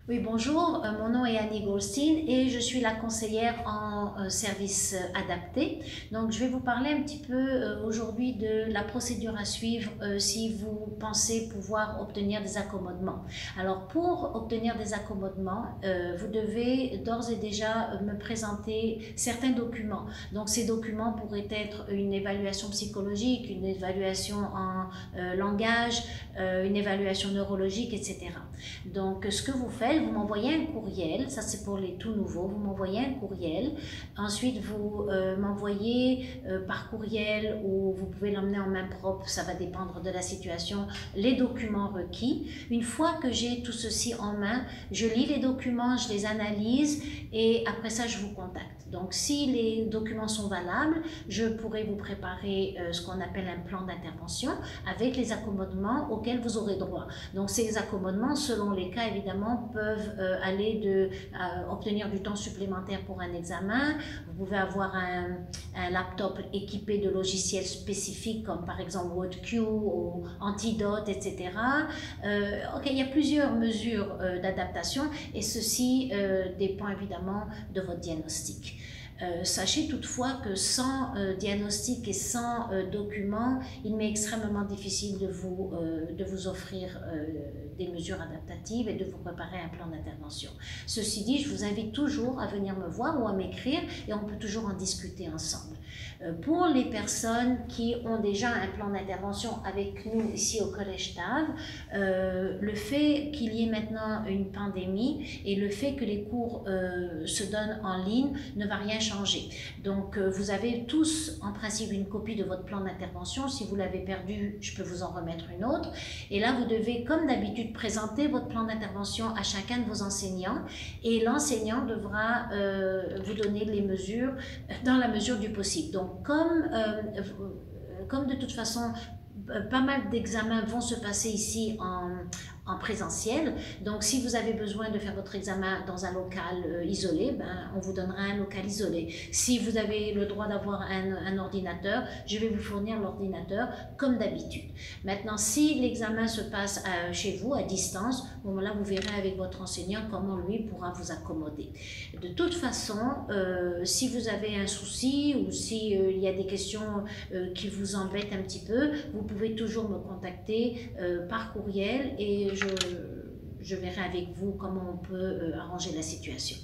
Oui, bonjour, mon nom est Annie Goldstein et je suis la conseillère en service adapté. Donc, je vais vous parler un petit peu aujourd'hui de la procédure à suivre si vous pensez pouvoir obtenir des accommodements. Alors, pour obtenir des accommodements, vous devez d'ores et déjà me présenter certains documents. Donc, ces documents pourraient être une évaluation psychologique, une évaluation en langage, une évaluation neurologique, etc. Donc, ce que vous faites, vous m'envoyez un courriel, ça c'est pour les tout nouveaux, vous m'envoyez un courriel, ensuite vous m'envoyez par courriel ou vous pouvez l'emmener en main propre, ça va dépendre de la situation, les documents requis. Une fois que j'ai tout ceci en main, je lis les documents, je les analyse et après ça je vous contacte. Donc si les documents sont valables, je pourrai vous préparer ce qu'on appelle un plan d'intervention avec les accommodements auxquels vous aurez droit. Donc ces accommodements, selon les cas évidemment, peuvent aller de obtenir du temps supplémentaire pour un examen. Vous pouvez avoir un laptop équipé de logiciels spécifiques comme par exemple WordQ ou Antidote, etc. Ok, il y a plusieurs mesures d'adaptation et ceci dépend évidemment de votre diagnostic. Sachez toutefois que sans diagnostic et sans document, il m'est extrêmement difficile de vous offrir des mesures adaptatives et de vous préparer un plan d'intervention. Ceci dit, je vous invite toujours à venir me voir ou à m'écrire et on peut toujours en discuter ensemble. Pour les personnes qui ont déjà un plan d'intervention avec nous ici au Collège TAV, le fait qu'il y ait maintenant une pandémie et le fait que les cours se donnent en ligne ne va rien changer. Donc vous avez tous en principe une copie de votre plan d'intervention. Si vous l'avez perdu, je peux vous en remettre une autre. Et là, vous devez, comme d'habitude, présenter votre plan d'intervention à chacun de vos enseignants et l'enseignant devra vous donner les mesures dans la mesure du possible. Donc comme de toute façon pas mal d'examens vont se passer ici en présentiel. Donc, si vous avez besoin de faire votre examen dans un local isolé, on vous donnera un local isolé. Si vous avez le droit d'avoir un ordinateur, je vais vous fournir l'ordinateur comme d'habitude. Maintenant, si l'examen se passe chez vous, à distance, bon, là, vous verrez avec votre enseignant comment lui pourra vous accommoder. De toute façon, si vous avez un souci ou s'il y a des questions qui vous embêtent un petit peu, vous pouvez toujours me contacter par courriel et je verrai avec vous comment on peut arranger la situation.